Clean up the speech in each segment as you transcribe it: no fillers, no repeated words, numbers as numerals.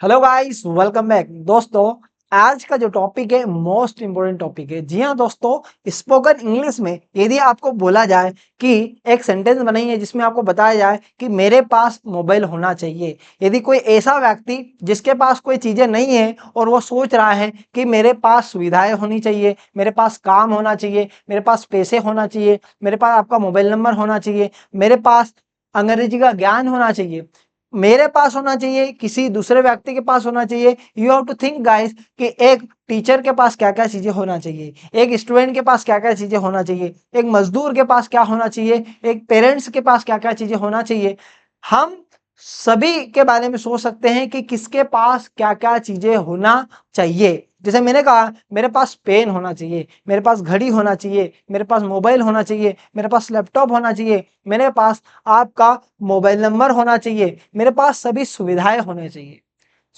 Hello guys, welcome back. दोस्तों, आज का जो टॉपिक है मोस्ट इंपोर्टेंट टॉपिक है। जी हाँ दोस्तों, स्पोकन इंग्लिश में यदि आपको बोला जाए कि एक सेंटेंस बनाइए जिसमें आपको बताया जाए कि मेरे पास मोबाइल होना चाहिए। यदि कोई ऐसा व्यक्ति जिसके पास कोई चीजें नहीं है और वो सोच रहा है कि मेरे पास सुविधाएं होनी चाहिए, मेरे पास काम होना चाहिए, मेरे पास पैसे होना चाहिए, मेरे पास आपका मोबाइल नंबर होना चाहिए, मेरे पास अंग्रेजी का ज्ञान होना चाहिए, मेरे पास होना चाहिए, किसी दूसरे व्यक्ति के पास होना चाहिए। You have to think guys कि एक टीचर के पास क्या क्या चीजें होना चाहिए, एक स्टूडेंट के पास क्या क्या चीजें होना चाहिए, एक मजदूर के पास क्या होना चाहिए, एक पेरेंट्स के पास क्या क्या चीजें होना चाहिए। हम सभी के बारे में सोच सकते हैं कि किसके पास क्या क्या चीजें होना चाहिए। जैसे मैंने कहा, मेरे पास पेन होना चाहिए, मेरे पास घड़ी होना चाहिए, मेरे पास मोबाइल होना चाहिए, मेरे पास लैपटॉप होना चाहिए, मेरे पास आपका मोबाइल नंबर होना चाहिए, मेरे पास सभी सुविधाएं होने चाहिए।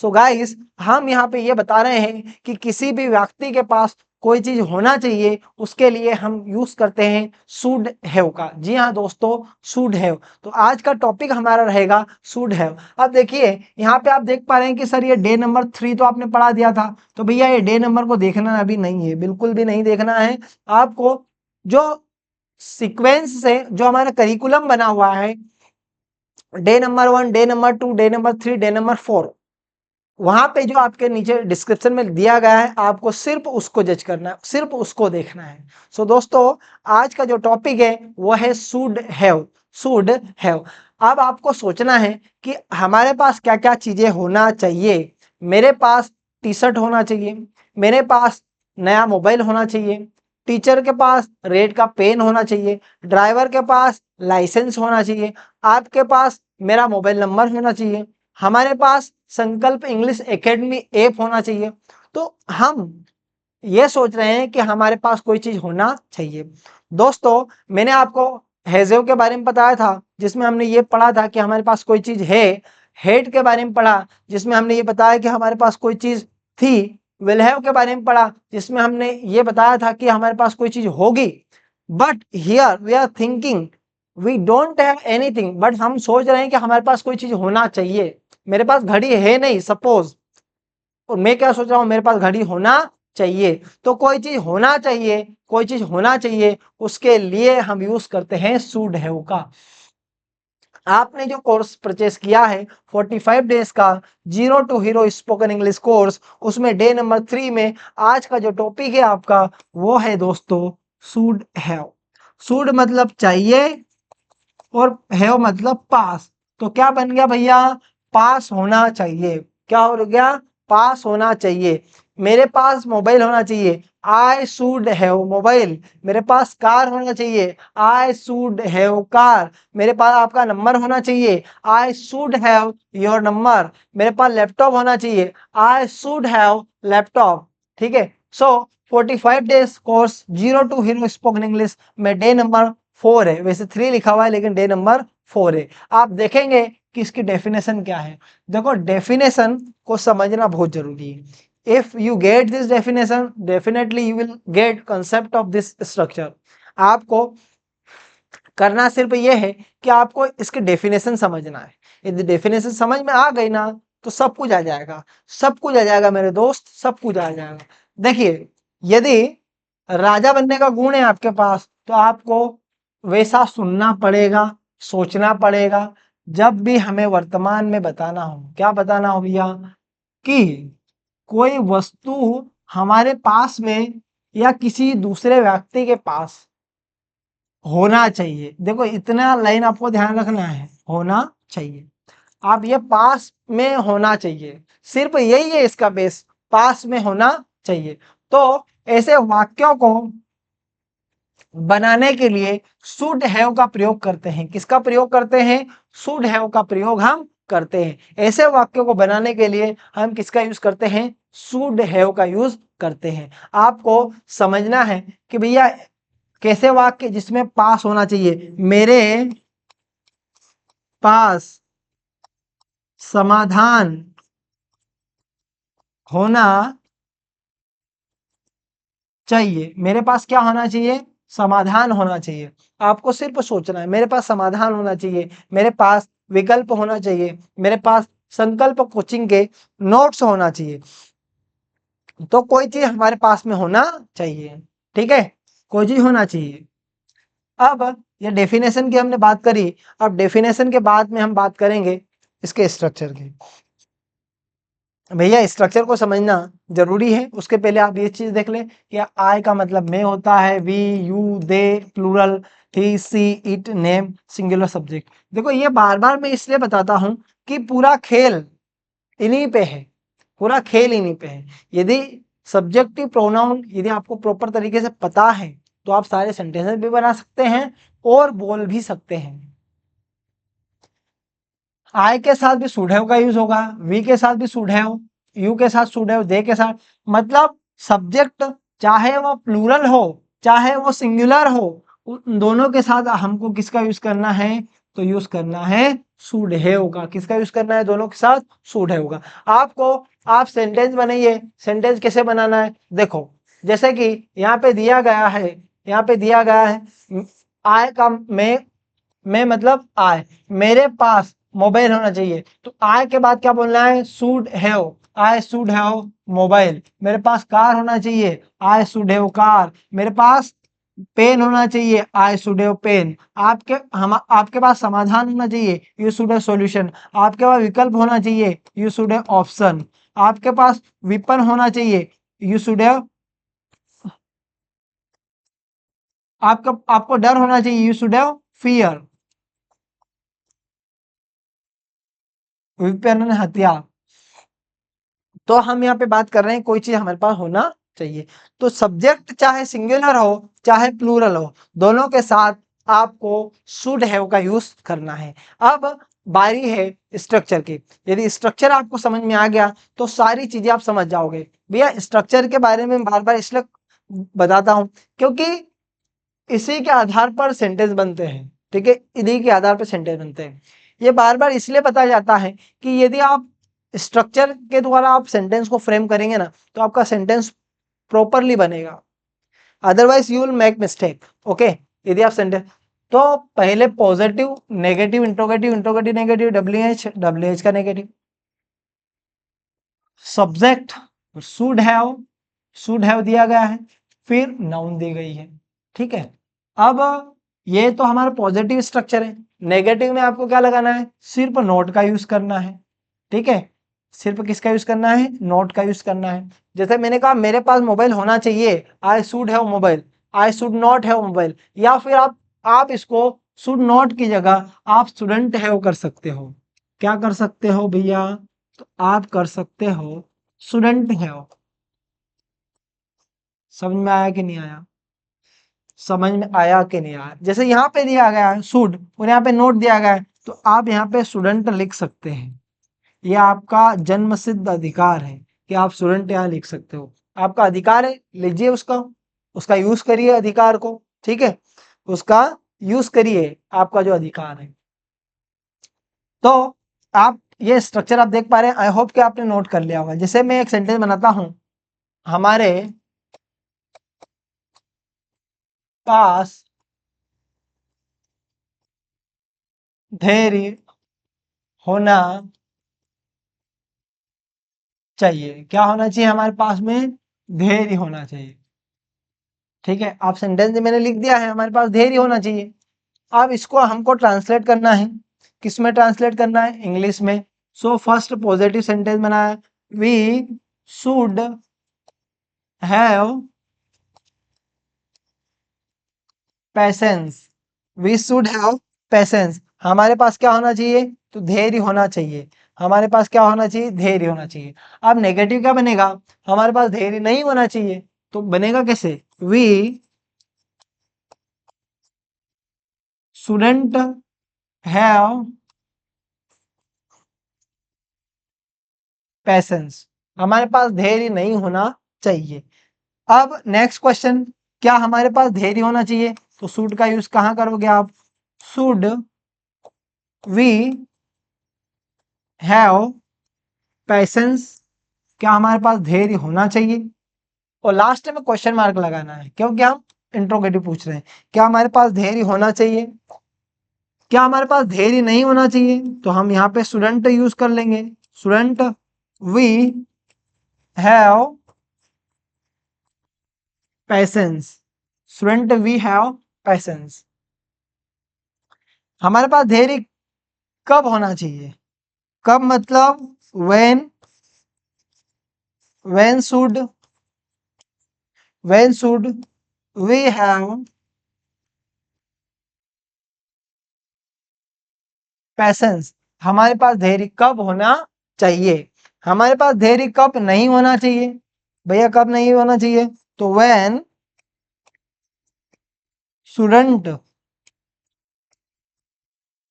सो गाइस, हम यहाँ पे ये बता रहे हैं कि किसी भी व्यक्ति के पास कोई चीज होना चाहिए, उसके लिए हम यूज करते हैं शुड हैव का। जी हाँ दोस्तों, शुड हैव। तो आज का टॉपिक हमारा रहेगा शुड हैव। अब देखिए, यहाँ पे आप देख पा रहे हैं कि सर ये डे नंबर 3 तो आपने पढ़ा दिया था। तो भैया ये डे नंबर को देखना अभी नहीं है, बिल्कुल भी नहीं देखना है आपको। जो सीक्वेंस से जो हमारा करिकुलम बना हुआ है, day number 1, day number 2, day number 3, day number 4, वहां पे जो आपके नीचे डिस्क्रिप्शन में दिया गया है, आपको सिर्फ उसको जज करना है, सिर्फ उसको देखना है। सो दोस्तों, आज का जो टॉपिक है वो है शुड हैव। Should have. अब आपको सोचना है कि हमारे पास क्या क्या चीजें होना चाहिए। मेरे पास टी शर्ट होना चाहिए, मेरे पास नया मोबाइल होना चाहिए, टीचर के पास रेड का पेन होना चाहिए, ड्राइवर के पास लाइसेंस होना चाहिए, आपके पास मेरा मोबाइल नंबर होना चाहिए, हमारे पास संकल्प इंग्लिश एकेडमी ऐप होना चाहिए। तो हम ये सोच रहे हैं कि हमारे पास कोई चीज होना चाहिए। दोस्तों, मैंने आपको हैज़ेव के बारे में बताया था, जिसमें हमने ये पढ़ा था कि हमारे पास कोई चीज है। हेड के बारे में पढ़ा, जिसमें हमने ये बताया कि हमारे पास कोई चीज थी। विल हैव के बारे में पढ़ा, जिसमें हमने ये बताया था कि हमारे पास कोई चीज होगी। But here we are thinking we don't have anything, but हम सोच रहे हैं कि हमारे पास कोई चीज होना चाहिए। मेरे पास घड़ी है नहीं सपोज, और मैं क्या सोच रहा हूं, मेरे पास घड़ी होना चाहिए। तो कोई चीज होना चाहिए, कोई चीज होना चाहिए, उसके लिए हम यूज करते हैं शुड हैव का। आपने जो कोर्स परचेस किया है 45 डेज का zero to hero spoken English course, उसमें डे नंबर 3 में आज का जो टॉपिक है आपका वो है दोस्तों शुड हैव। शुड मतलब चाहिए और हैव मतलब पास। तो क्या बन गया भैया, पास होना चाहिए। क्या हो गया, पास होना चाहिए। मेरे पास मोबाइल होना चाहिए, आई शुड हैव मोबाइल। मेरे पास कार होना चाहिए, आई शुड हैव कार। मेरे पास आपका नंबर होना चाहिए, I should have your number. मेरे पास लैपटॉप होना चाहिए, आई शुड हैव लैपटॉप। ठीक है। So 45 days course zero to hero spoken English में डे नंबर 4 है। वैसे 3 लिखा हुआ है लेकिन डे नंबर 4 है। आप देखेंगे कि इसकी डेफिनेशन क्या है। देखो, डेफिनेशन को समझना बहुत जरूरी है। If you get this definition, definitely you will get concept of this structure. आपको करना सिर्फ ये है कि आपको इसकी डेफिनेशन समझना है। यदि डेफिनेशन समझ में आ गई ना, तो सब कुछ आ जाएगा। सब कुछ आ जाएगा मेरे दोस्त, सब कुछ आ जाएगा। देखिए, यदि राजा बनने का गुण है आपके पास, तो आपको वैसा सुनना पड़ेगा, सोचना पड़ेगा। जब भी हमें वर्तमान में बताना हो, क्या बताना हो भैया, कि कोई वस्तु हमारे पास में या किसी दूसरे व्यक्ति के पास होना चाहिए। देखो, इतना लाइन आपको ध्यान रखना है, होना चाहिए। आप ये पास में होना चाहिए, सिर्फ यही है इसका बेस, पास में होना चाहिए। तो ऐसे वाक्यों को बनाने के लिए शुड हैव का प्रयोग करते हैं। किसका प्रयोग करते हैं, शुड हैव का प्रयोग हम करते हैं। ऐसे वाक्यों को बनाने के लिए हम किसका यूज करते हैं, शुड हैव का यूज करते हैं। आपको समझना है कि भैया कैसे वाक्य जिसमें पास होना चाहिए। मेरे पास समाधान होना चाहिए। मेरे पास क्या होना चाहिए, समाधान होना चाहिए। आपको सिर्फ सोचना है, मेरे पास समाधान होना चाहिए, मेरे पास विकल्प होना चाहिए, मेरे पास संकल्प कोचिंग के नोट्स होना चाहिए। तो कोई चीज हमारे पास में होना चाहिए, ठीक है, कोई चीज होना चाहिए। अब ये डेफिनेशन की हमने बात करी, अब डेफिनेशन के बाद में हम बात करेंगे इसके स्ट्रक्चर की। भैया स्ट्रक्चर को समझना जरूरी है, उसके पहले आप ये चीज देख लें कि आई का मतलब मैं होता है, we, you, they, plural, he, she, it, name, singular subject. देखो ये बार बार मैं इसलिए बताता हूं कि पूरा खेल इन्हीं पे है, पूरा खेल इन्हीं पे है। यदि सब्जेक्टिव प्रोनाउन यदि आपको प्रॉपर तरीके से पता है तो आप सारे सेंटेंसेस भी बना सकते हैं और बोल भी सकते हैं। आई के साथ भी शुड हैव का यूज होगा, वी के साथ भी शुड हैव, यू के साथ शुड हैव, दे के साथ, मतलब सब्जेक्ट चाहे वो प्लूरल हो चाहे वो सिंगुलर हो, उन दोनों के साथ हमको किसका यूज करना है, तो यूज करना है शुड हैव का। किसका यूज करना है, दोनों के साथ शुड हैव का। आपको आप सेंटेंस बनाइए, सेंटेंस कैसे बनाना है देखो, जैसे कि यहाँ पे दिया गया है, यहाँ पे दिया गया है आय का मैं मतलब आय, मेरे पास मोबाइल होना चाहिए, तो आय के बाद क्या बोलना है, should have, I should have mobile. मेरे पास कार होना चाहिए, आई शुड हैव कार। मेरे पास पेन होना चाहिए, आई शुड हैव पेन। आपके पास समाधान होना चाहिए, यू शुड हैव सॉल्यूशन। आपके पास विकल्प होना चाहिए, यू शुड हैव ऑप्शन। आपके पास विपन होना चाहिए, यू शुड हैव, आपको डर होना चाहिए, यू शुड हैव फियर। विपणन हथियार। तो हम यहाँ पे बात कर रहे हैं कोई चीज हमारे पास होना चाहिए। तो सब्जेक्ट चाहे सिंगुलर हो चाहे प्लूरल हो, दोनों के साथ आपको शुड हैव का यूज करना है। अब बारी है स्ट्रक्चर की। यदि स्ट्रक्चर आपको समझ में आ गया तो सारी चीजें आप समझ जाओगे। भैया स्ट्रक्चर के बारे में बार बार इसलिए बताता हूं क्योंकि इसी के आधार पर सेंटेंस बनते हैं, ठीक है, इन्हीं के आधार पर सेंटेंस बनते हैं। ये बार बार इसलिए बताया जाता है कि यदि आप स्ट्रक्चर के द्वारा आप सेंटेंस को फ्रेम करेंगे ना तो आपका सेंटेंस प्रॉपरली बनेगा, otherwise you will make mistake. Okay, यदि आप सेंटेंस, तो पहले positive negative interrogative interrogative negative, W H का नेगेटिव, सब्जेक्ट शुड हैव दिया गया है, फिर नाउन दी गई है, ठीक है। अब ये तो हमारा पॉजिटिव स्ट्रक्चर है। नेगेटिव में आपको क्या लगाना है, सिर्फ नोट का यूज करना है, ठीक है, सिर्फ किसका यूज करना है, नोट का यूज करना है। जैसे मैंने कहा मेरे पास मोबाइल होना चाहिए, I should have mobile, I should not have mobile. या फिर आप इसको शुड नॉट की जगह आप स्टूडेंट हैव कर सकते हो। क्या कर सकते हो भैया, तो आप कर सकते हो स्टूडेंट हैव। समझ में आया कि नहीं आया, समझ में आया कि नहीं आया। जैसे यहाँ पे दिया गया है शुड और यहाँ पे नोट दिया गया है, तो आप यहाँ पे स्टूडेंट लिख सकते हैं। ये आपका जन्मसिद्ध अधिकार है कि आप स्टूडेंट यहाँ लिख सकते हो, आपका अधिकार है, लीजिए उसका, उसका यूज करिए अधिकार को, ठीक है, उसका यूज करिए, आपका जो अधिकार है। तो आप ये स्ट्रक्चर आप देख पा रहे हैं, आई होप कि आपने नोट कर लिया होगा। जैसे मैं एक सेंटेंस बनाता हूं, हमारे पास धैर्य होना चाहिए। क्या होना चाहिए हमारे पास में, धैर्य होना चाहिए, ठीक है। आप सेंटेंस में मैंने लिख दिया है हमारे पास धैर्य होना चाहिए। अब इसको हमको ट्रांसलेट करना है, किस में ट्रांसलेट करना है, इंग्लिश में। सो फर्स्ट पॉजिटिव सेंटेंस बनाया, we should have patience, we should have patience. हमारे पास क्या होना चाहिए, तो धैर्य होना चाहिए, हमारे पास क्या होना चाहिए, धैर्य होना चाहिए। अब नेगेटिव क्या बनेगा, हमारे पास धैर्य नहीं होना चाहिए, तो बनेगा कैसे, वी शुडंट हैव पैसेंस, हमारे पास धैर्य नहीं होना चाहिए। अब नेक्स्ट क्वेश्चन, क्या हमारे पास धैर्य होना चाहिए, तो शुड का यूज कहां करोगे आप, शुड वी हैव पैसेंस, क्या हमारे पास धैर्य होना चाहिए। और लास्ट में क्वेश्चन मार्क लगाना है क्योंकि हम इंट्रोगेटिव पूछ रहे हैं, क्या हमारे पास धैर्य होना चाहिए, क्या हमारे पास धेर्य नहीं होना चाहिए? तो हम यहाँ पे स्टूडेंट यूज कर लेंगे। Student we have patience. Student we have patience. हमारे पास धैर्य कब होना चाहिए? कब मतलब when should we have patience. हमारे पास धैर्य कब होना चाहिए? हमारे पास धैर्य कब नहीं होना चाहिए भैया? कब नहीं होना चाहिए? तो when shouldn't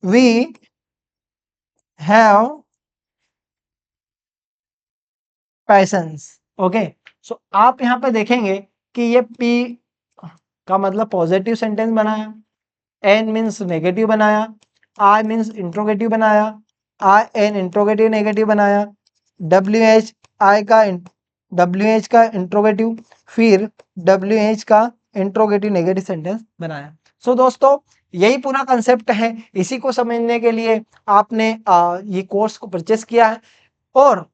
we have patience. Okay, so आप यहाँ पे देखेंगे कि ये P का मतलब पॉजिटिव सेंटेंस बनाया, N मीन्स नेगेटिव बनाया, I मीन्स इंट्रोगेटिव बनाया, IN इंट्रोगेटिव नेगेटिव बनाया, WH का इंट्रोगेटिव, फिर WH का इंट्रोगेटिव नेगेटिव सेंटेंस बनाया। सो दोस्तों यही पूरा कंसेप्ट है। इसी को समझने के लिए आपने ये कोर्स को परचेस किया है। और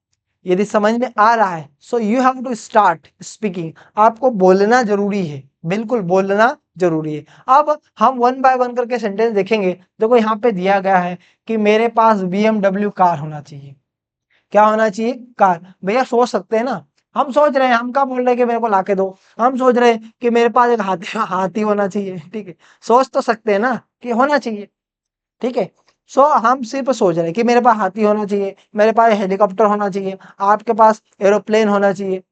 यदि समझ में आ रहा है so you have to start speaking. आपको बोलना जरूरी है, बिल्कुल बोलना जरूरी है। अब हम वन बाय वन करके सेंटेंस देखेंगे। देखो यहाँ पे दिया गया है कि मेरे पास BMW कार होना चाहिए। क्या होना चाहिए? कार। भैया सोच सकते हैं ना, हम सोच रहे हैं, हम क्या बोल रहे हैं कि मेरे को लाके दो, हम सोच रहे हैं कि मेरे पास एक हाथी होना चाहिए। ठीक है, सोच तो सकते हैं ना कि होना चाहिए। ठीक है, सो हम सिर्फ सोच रहे हैं कि मेरे पास हाथी होना चाहिए, मेरे पास हेलीकॉप्टर होना चाहिए, आपके पास एरोप्लेन होना चाहिए।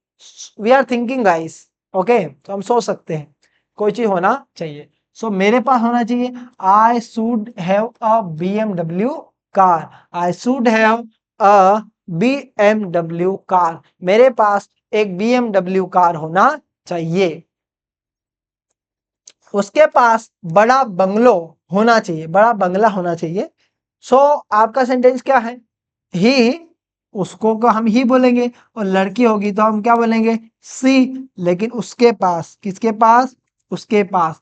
We are thinking guys. Okay, तो हम सोच सकते हैं कोई चीज होना चाहिए। सो मेरे पास होना चाहिए I should have a BMW car. I should have a BMW car. मेरे पास एक BMW कार होना चाहिए। उसके पास बड़ा बंगलो होना चाहिए, बड़ा बंगला होना चाहिए। सो आपका सेंटेंस क्या है? ही, उसको को हम ही बोलेंगे, और लड़की होगी तो हम क्या बोलेंगे? सी। लेकिन उसके पास, किसके पास? उसके पास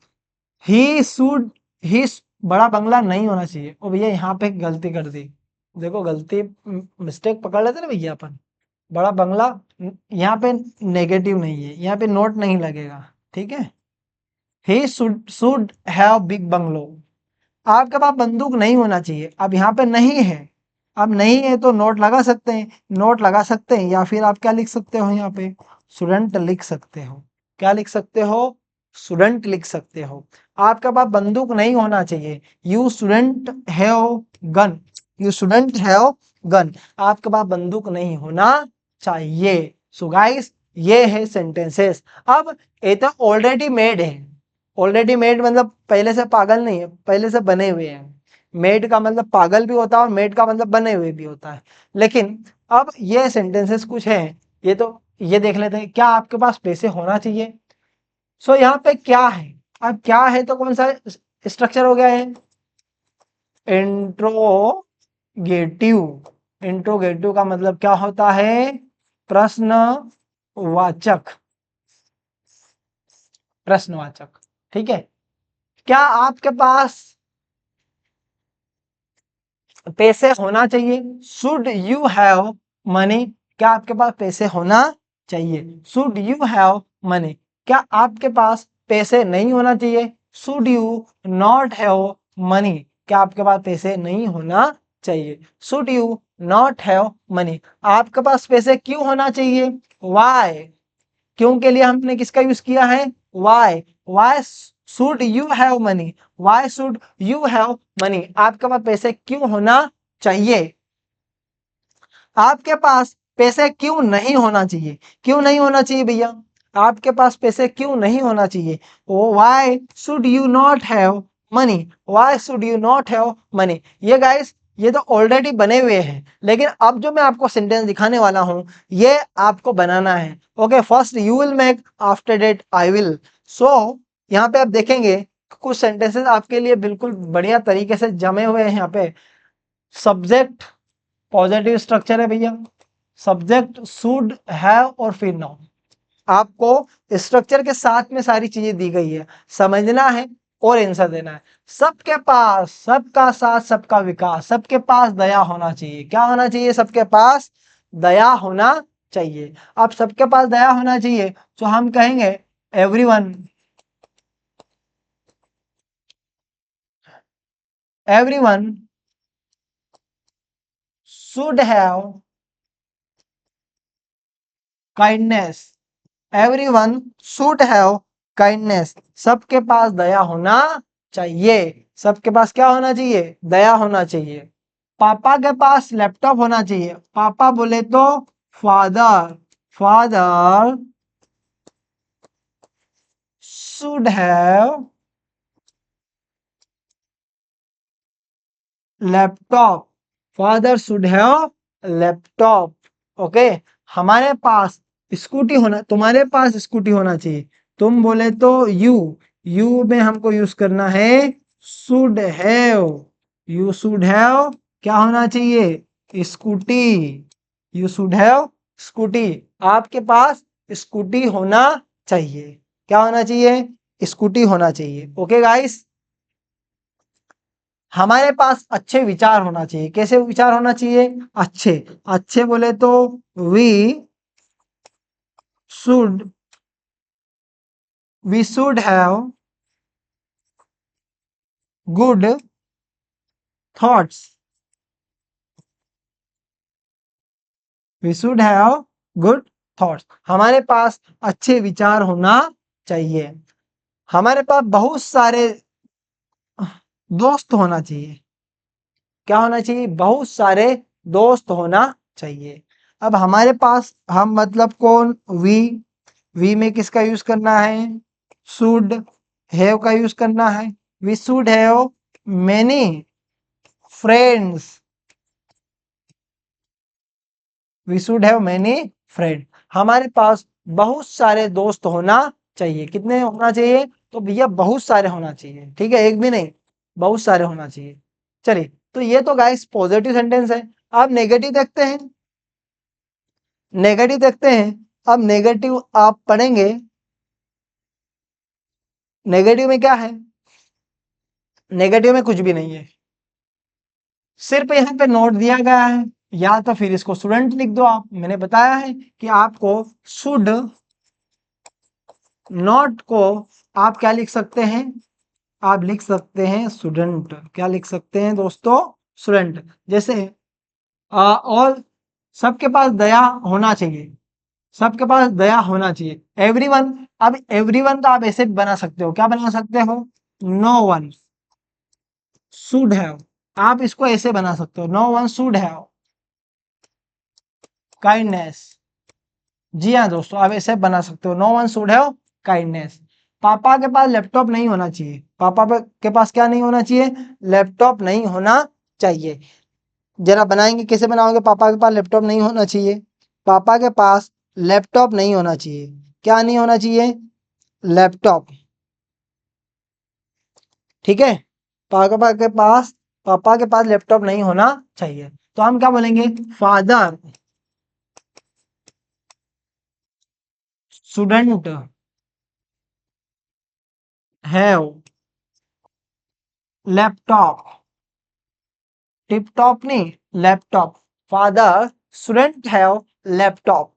ही शुड, ही बड़ा बंगला नहीं होना चाहिए। ओ भैया यहाँ पे गलती कर दी, देखो गलती मिस्टेक पकड़ लेते ना भैया अपन। बड़ा बंगला यहाँ पे नेगेटिव नहीं है, यहाँ पे नोट नहीं लगेगा। ठीक है, he should have big bungalow. आपके पास बंदूक नहीं होना चाहिए। अब यहाँ पे नहीं है, अब नहीं है तो नोट लगा सकते हैं, नोट लगा सकते हैं, या फिर आप क्या लिख सकते हो? यहाँ पे स्टूडेंट लिख सकते हो। क्या लिख सकते हो? स्टूडेंट लिख सकते हो। आपके पास बंदूक नहीं होना चाहिए। You student have gun. You student have gun. आपके पास बंदूक नहीं होना चाहिए। सो गाइस ये है सेंटेंसेस। अब ये तो ऑलरेडी मेड है। ऑलरेडी मेड मतलब पहले से पागल नहीं है, पहले से बने हुए हैं। मेड का मतलब पागल भी होता है और मेड का मतलब बने हुए भी होता है। लेकिन अब ये सेंटेंसेस कुछ हैं, ये तो ये देख लेते हैं। क्या आपके पास पैसे होना चाहिए? सो यहाँ पे क्या है? अब क्या है तो कौन सा स्ट्रक्चर हो गया है? इंट्रोगेटिव। इंट्रोगेटिव का मतलब क्या होता है? प्रश्नवाचक। प्रश्नवाचक। ठीक है, क्या आपके पास पैसे होना चाहिए? Should you have money. क्या आपके पास पैसे होना चाहिए? Should you have money. क्या आपके पास पैसे नहीं होना चाहिए? Should you not have money. क्या आपके पास पैसे नहीं होना चाहिए? Should you not have money. आपके पास पैसे क्यों होना चाहिए? वाई। क्यों के लिए हमने किसका यूज किया है? Why. Why should you have money. Why should you have money. आपके पास पैसे क्यों होना चाहिए? आपके पास पैसे क्यों नहीं होना चाहिए? क्यों नहीं होना चाहिए भैया? आपके पास पैसे क्यों नहीं होना चाहिए? Why should you not have money. Why should you not have money. ये गाइस ये तो ऑलरेडी बने हुए हैं, लेकिन अब जो मैं आपको सेंटेंस दिखाने वाला हूं ये आपको बनाना है। Okay, first you will make, after that I will. So यहाँ पे आप देखेंगे कुछ सेंटेंसेस आपके लिए बिल्कुल बढ़िया तरीके से जमे हुए हैं। यहाँ पे सब्जेक्ट पॉजिटिव स्ट्रक्चर है भैया, सब्जेक्ट शुड हैव और फिर नाउन। आपको स्ट्रक्चर के साथ में सारी चीजें दी गई है, समझना है और आंसर देना है। सबके पास, सबका साथ सबका विकास, सबके पास दया होना चाहिए। क्या होना चाहिए? सबके पास दया होना चाहिए। अब सबके पास दया होना चाहिए तो हम कहेंगे everyone, everyone should have kindness, everyone should have kindness. सबके पास दया होना चाहिए। सबके पास क्या होना चाहिए? दया होना चाहिए। पापा के पास लैपटॉप होना चाहिए। पापा बोले तो father, father should have laptop, father should have laptop. Okay, हमारे पास स्कूटी होना, तुम्हारे पास स्कूटी होना चाहिए। तुम बोले तो यू में हमको यूज करना है should have. You should have क्या होना चाहिए? Scooty. You should have scooty. आपके पास स्कूटी होना चाहिए। क्या होना चाहिए? स्कूटी होना चाहिए। ओके गाइस, हमारे पास अच्छे विचार होना चाहिए। कैसे विचार होना चाहिए? अच्छे, अच्छे बोले तो we should, we should have good thoughts, we should have good thoughts. हमारे पास अच्छे विचार होना चाहिए। हमारे पास बहुत सारे दोस्त होना चाहिए। क्या होना चाहिए? बहुत सारे दोस्त होना चाहिए। अब हमारे पास, हम मतलब कौन? वी में किसका यूज करना है? शुड हैव का यूज करना है। We should have many friends, we should have many friend. हमारे पास बहुत सारे दोस्त होना चाहिए। कितने होना चाहिए? तो भैया बहुत सारे होना चाहिए। ठीक है, एक भी नहीं, बहुत सारे होना चाहिए। चलिए, तो ये तो गाइस पॉजिटिव सेंटेंस है। अब नेगेटिव देखते हैं, नेगेटिव देखते हैं। अब नेगेटिव आप पढ़ेंगे, नेगेटिव में क्या है? नेगेटिव में कुछ भी नहीं है, सिर्फ यहाँ पे नोट दिया गया है। या तो फिर इसको स्टूडेंट लिख दो आप। मैंने बताया है कि आपको शुड नॉट को आप क्या लिख सकते हैं? आप लिख सकते हैं स्टूडेंट। क्या लिख सकते हैं दोस्तों? स्टूडेंट। जैसे और सबके पास दया होना चाहिए, सबके पास दया होना चाहिए। एवरीवन, अब एवरीवन का आप ऐसे बना सकते हो। क्या बना सकते हो? No one should have. आप इसको ऐसे बना सकते हो, no one should have kindness. जी हाँ दोस्तों, आप ऐसे बना सकते हो, no one should have kindness. पापा के पास लैपटॉप नहीं होना चाहिए। के पास क्या नहीं होना चाहिए? लैपटॉप नहीं होना चाहिए। जरा बनाएंगे, कैसे बनाओगे? पापा के पास लैपटॉप नहीं होना चाहिए। पापा के पास लैपटॉप नहीं होना चाहिए। क्या नहीं होना चाहिए? लैपटॉप। ठीक है, पापा के पास लैपटॉप नहीं होना चाहिए। तो हम क्या बोलेंगे? Father shouldn't have laptop. Tiptop नहीं, laptop. Father shouldn't have laptop.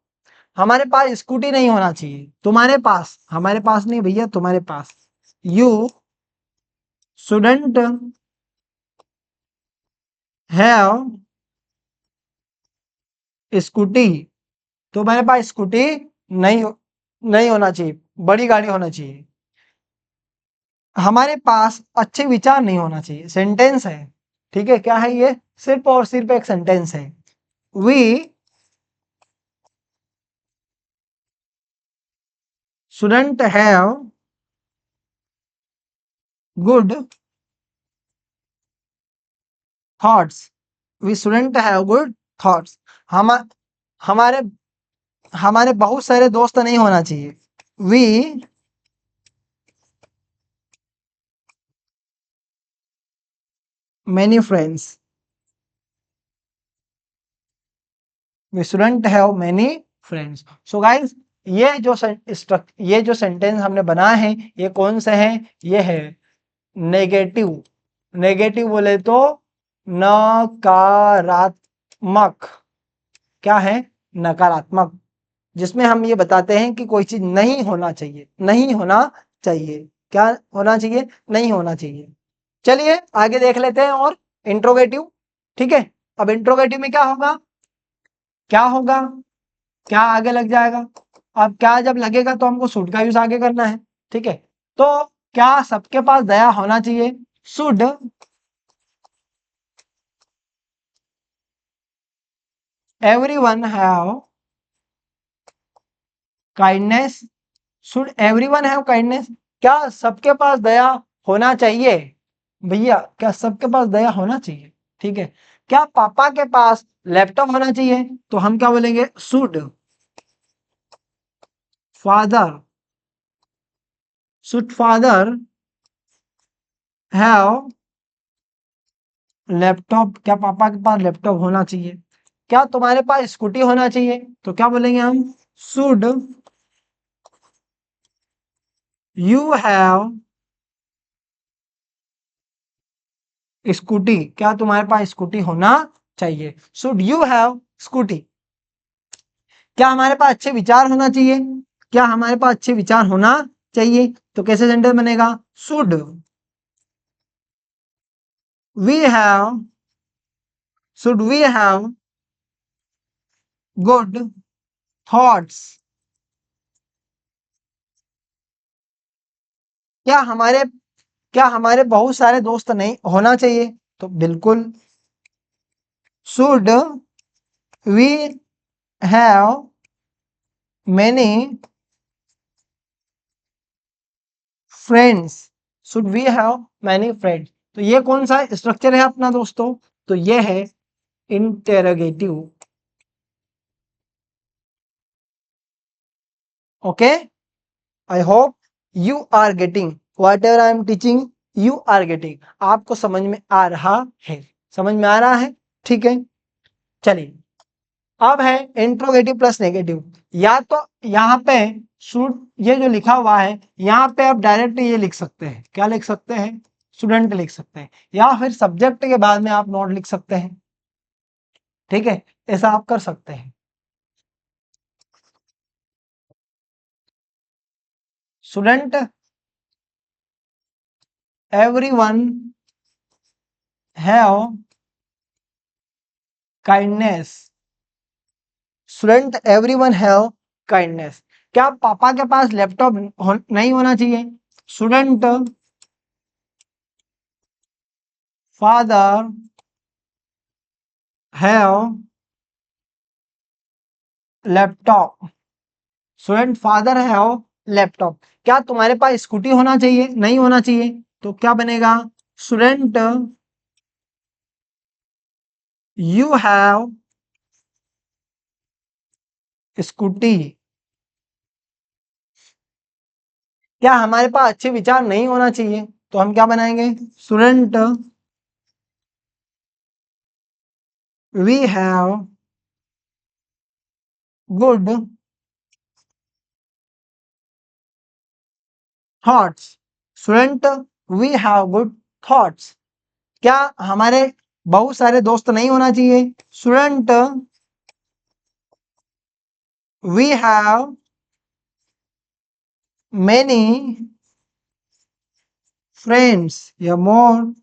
हमारे पास स्कूटी नहीं होना चाहिए। तुम्हारे पास, हमारे पास नहीं भैया, तुम्हारे पास। You shouldn't have scooty. तुम्हारे पास स्कूटी नहीं नहीं होना चाहिए, बड़ी गाड़ी होना चाहिए। हमारे पास अच्छे विचार नहीं होना चाहिए। सेंटेंस है, ठीक है, क्या है ये? सिर्फ और सिर्फ एक सेंटेंस है। We shouldn't have good thoughts, we shouldn't have good thoughts. हम हमारे हमारे बहुत सारे दोस्त नहीं होना चाहिए। We many friends, we shouldn't have many friends. So guys, ये जो सेंटेंस हमने बनाए हैं, ये कौन से हैं? ये है नेगेटिव, नेगेटिव बोले तो नकारात्मक, क्या है, नकारात्मक, जिसमें हम ये बताते हैं कि कोई चीज नहीं होना चाहिए, नहीं होना चाहिए, क्या होना चाहिए, नहीं होना चाहिए। चलिए आगे देख लेते हैं और इंट्रोगेटिव। ठीक है, अब इंट्रोगेटिव में क्या होगा, क्या होगा, क्या आगे लग जाएगा। अब क्या जब लगेगा तो हमको शुड का यूज आगे करना है। ठीक है, तो क्या सबके पास दया होना चाहिए, should everyone have kindness, should everyone have kindness, क्या सबके पास दया होना चाहिए, भैया क्या सबके पास दया होना चाहिए। ठीक है, क्या पापा के पास लैपटॉप होना चाहिए, तो हम क्या बोलेंगे, should father, should father have laptop, क्या पापा के पास लैपटॉप होना चाहिए। क्या तुम्हारे पास स्कूटी होना चाहिए, तो क्या बोलेंगे हम, शुड यू हैव स्कूटी, क्या तुम्हारे पास स्कूटी होना चाहिए, शुड यू हैव स्कूटी। क्या हमारे पास अच्छे विचार होना चाहिए, क्या हमारे पास अच्छे विचार होना चाहिए, तो कैसे सेंटेंस बनेगा, should we have, should we have good thoughts, क्या हमारे, क्या हमारे बहुत सारे दोस्त नहीं होना चाहिए, तो बिल्कुल, should we have many friends, should we have many friends. तो ये कौन सा स्ट्रक्चर है अपना दोस्तों, तो ये है interrogative. Okay, I hope you are getting whatever I am teaching, you are getting, आपको समझ में आ रहा है, समझ में आ रहा है। ठीक है, चलिए अब है इंट्रोगेटिव प्लस नेगेटिव। या तो यहाँ पे शुड, ये जो लिखा हुआ है यहाँ पे आप डायरेक्ट ये लिख सकते हैं, क्या लिख सकते हैं, स्टूडेंट लिख सकते हैं, या फिर सब्जेक्ट के बाद में आप नोट लिख सकते हैं। ठीक है, ऐसा आप कर सकते हैं। Student everyone have kindness, student everyone have kindness, क्या पापा के पास लैपटॉप नहीं होना चाहिए, student father have laptop, student father have laptop, क्या तुम्हारे पास स्कूटी होना चाहिए, नहीं होना चाहिए, तो क्या बनेगा, स्टूडेंट यू हैव स्कूटी, क्या हमारे पास अच्छे विचार नहीं होना चाहिए, तो हम क्या बनाएंगे, student we have good thoughts, student we have good thoughts, क्या हमारे बहुत सारे दोस्त नहीं होना चाहिए, student we have many friends या more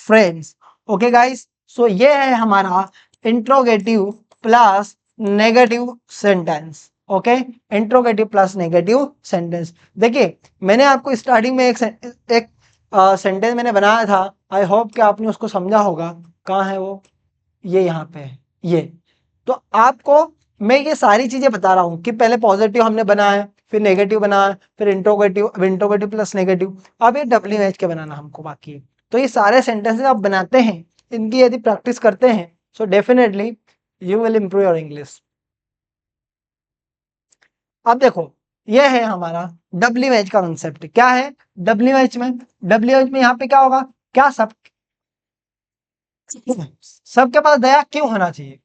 friends. Okay guys, so ये है हमारा interrogative plus negative sentence. Okay, interrogative plus negative sentence. देखिए मैंने आपको स्टार्टिंग में एक सेंटेंस मैंने बनाया था, आई होप कि आपने उसको समझा होगा। कहाँ है वो, ये यहाँ पे है ये। तो आपको मैं ये सारी चीजें बता रहा हूँ कि पहले पॉजिटिव हमने बनाया, फिर नेगेटिव बनाया, फिर इंट्रोगेटिव, अब इंट्रोगेटिव प्लस नेगेटिव, अब ये WH के बनाना हमको बाकी है। तो ये सारे सेंटेंसेस आप बनाते हैं, इनकी यदि प्रैक्टिस करते हैं, so definitely you will improve your English. अब देखो ये है हमारा WH का कंसेप्ट। क्या है WH में, WH में यहाँ पे क्या होगा, क्या सबके पास दया क्यों होना चाहिए,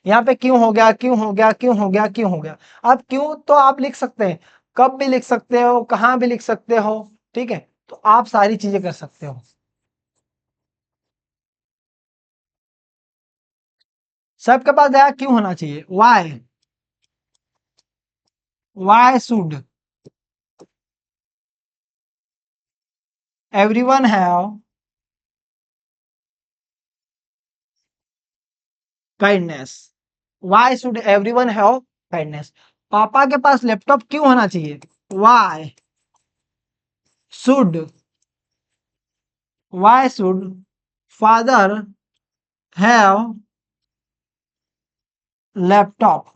यहाँ पे क्यों हो गया, क्यों हो गया, क्यों हो गया, क्यों हो गया। अब क्यों तो आप लिख सकते हैं, कब भी लिख सकते हो, कहाँ भी लिख सकते हो। ठीक है, तो आप सारी चीजें कर सकते हो। सबके पास दया क्यों होना चाहिए? Why, why should everyone have kindness, why should everyone have kindness. पापा के पास लैपटॉप क्यों होना चाहिए? Why should, why should father have laptop,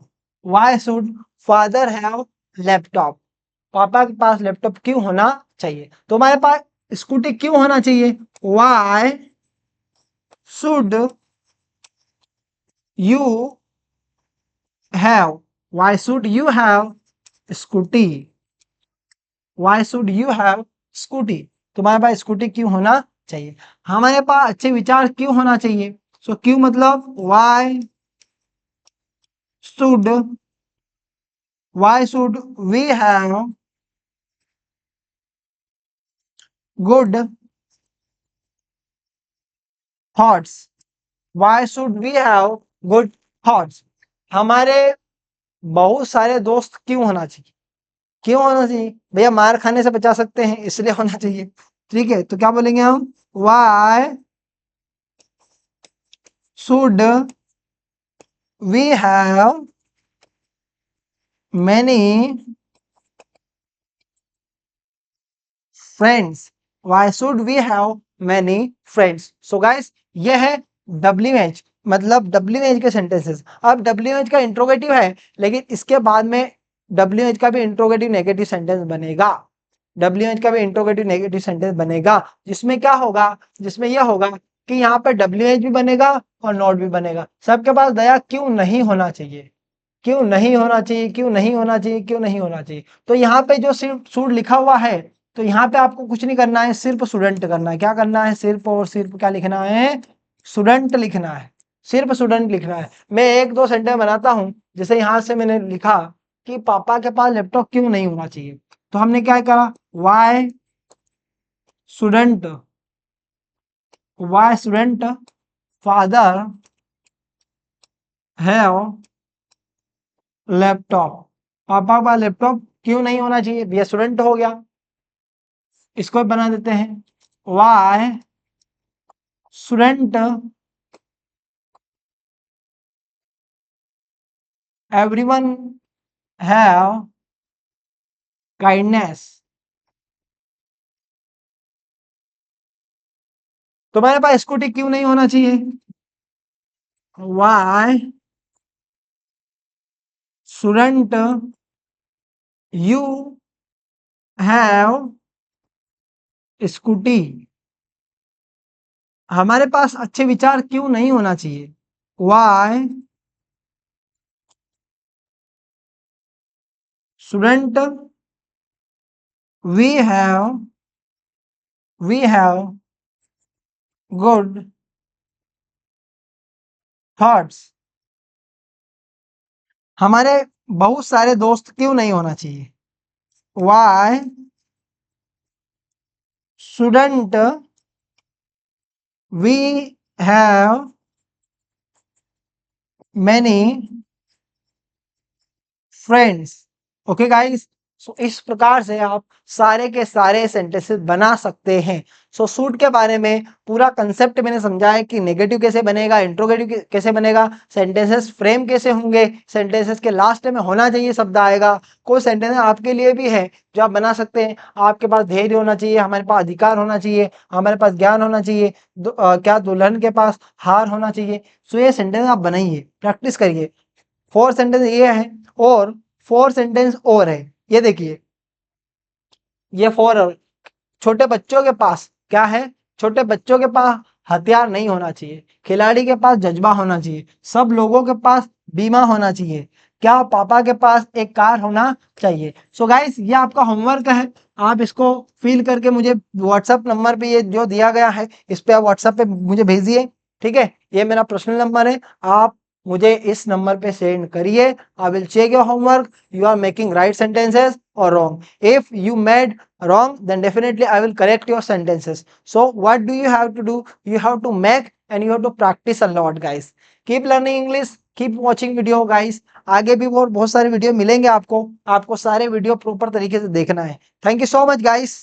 why should father have laptop. पापा के पास लैपटॉप क्यों होना चाहिए? तो हमारे पास स्कूटी क्यों होना चाहिए? Why should you have, Y should you have scooty, Y should you have scooty. तुम्हारे पास स्कूटी क्यों होना चाहिए? हमारे पास अच्छे विचार क्यों होना चाहिए? सो क्यों मतलब why should, why should we have good thoughts, why should we have good thoughts. हमारे बहुत सारे दोस्त क्यों होना चाहिए? क्यों होना चाहिए? भैया मार खाने से बचा सकते हैं इसलिए होना चाहिए। ठीक है, तो क्या बोलेंगे हम? Why should we have many friends, why should we have many friends. So guys, ये है WH, मतलब WH के सेंटेंसेस। अब WH का इंट्रोगेटिव है, लेकिन इसके बाद में WH का भी इंट्रोगेटिव नेगेटिव सेंटेंस बनेगा। WH का भी इंट्रोगेटिव नेगेटिव सेंटेंस बनेगा, जिसमें क्या होगा? जिसमें यह होगा कि यहाँ पर WH भी बनेगा और नॉट भी बनेगा। सबके पास दया क्यों नहीं होना चाहिए? क्यों नहीं होना चाहिए? क्यों नहीं होना चाहिए? क्यों नहीं होना चाहिए? तो यहाँ पे जो सिर्फ सूट लिखा हुआ है, तो यहाँ पे आपको कुछ नहीं करना है, सिर्फ स्टूडेंट करना है। क्या करना है? सिर्फ और सिर्फ क्या लिखना है? स्टूडेंट लिखना है, सिर्फ स्टूडेंट लिखना है। मैं एक दो सेंटेंस बनाता हूं, जैसे यहाँ से मैंने लिखा कि पापा के पास लैपटॉप क्यों नहीं होना चाहिए, तो हमने क्या करा? Why student, why student father have laptop. पापा का लैपटॉप क्यों नहीं होना चाहिए? भैया स्टूडेंट हो गया, इसको बना देते हैं why student everyone have kindness. तुम्हारे पास स्कूटी क्यों नहीं होना चाहिए? Why shouldn't you have scooty. हमारे पास अच्छे विचार क्यों नहीं होना चाहिए? Why shouldn't we have good thoughts। हमारे बहुत सारे दोस्त क्यों नहीं होना चाहिए? Why shouldn't we have many friends. Okay guys, so इस प्रकार से आप सारे के सारे सेंटेंसेस बना सकते हैं। सो सूट के बारे में पूरा कंसेप्ट मैंने समझाया कि नेगेटिव कैसे बनेगा, इंट्रोगेटिव कैसे बनेगा, सेंटेंसेस फ्रेम कैसे होंगे, सेंटेंसेस के लास्ट में होना चाहिए शब्द आएगा। कोई सेंटेंस आपके लिए भी है जो आप बना सकते हैं। आपके पास धैर्य होना चाहिए, हमारे पास अधिकार होना चाहिए, हमारे पास ज्ञान होना चाहिए, क्या दुल्हन के पास हार होना चाहिए। सो ये सेंटेंस आप बनाइए, प्रैक्टिस करिए। 4 सेंटेंस ये है और 4 सेंटेंस और है। ये देखिए, ये 4 और छोटे बच्चों के पास क्या है? छोटे बच्चों के पास हथियार नहीं होना चाहिए, खिलाड़ी के पास जज्बा होना चाहिए, सब लोगों के पास बीमा होना चाहिए, क्या पापा के पास एक कार होना चाहिए। सो गाइस, ये आपका होमवर्क है, आप इसको फिल करके मुझे व्हाट्सएप नंबर पे, ये जो दिया गया है इस पे आप व्हाट्सएप पे मुझे भेजिए। ठीक है, ये मेरा पर्सनल नंबर है, आप मुझे इस नंबर पे सेंड करिए। I will check your homework, you are making right sentences or wrong. If you made wrong, then definitely I will correct your sentences. So what do you have to do? You have to make and you have to practice a lot, guys. Keep learning English, keep watching video, guys. आगे भी और बहुत सारे video मिलेंगे आपको सारे video proper तरीके से देखना है। Thank you so much, guys.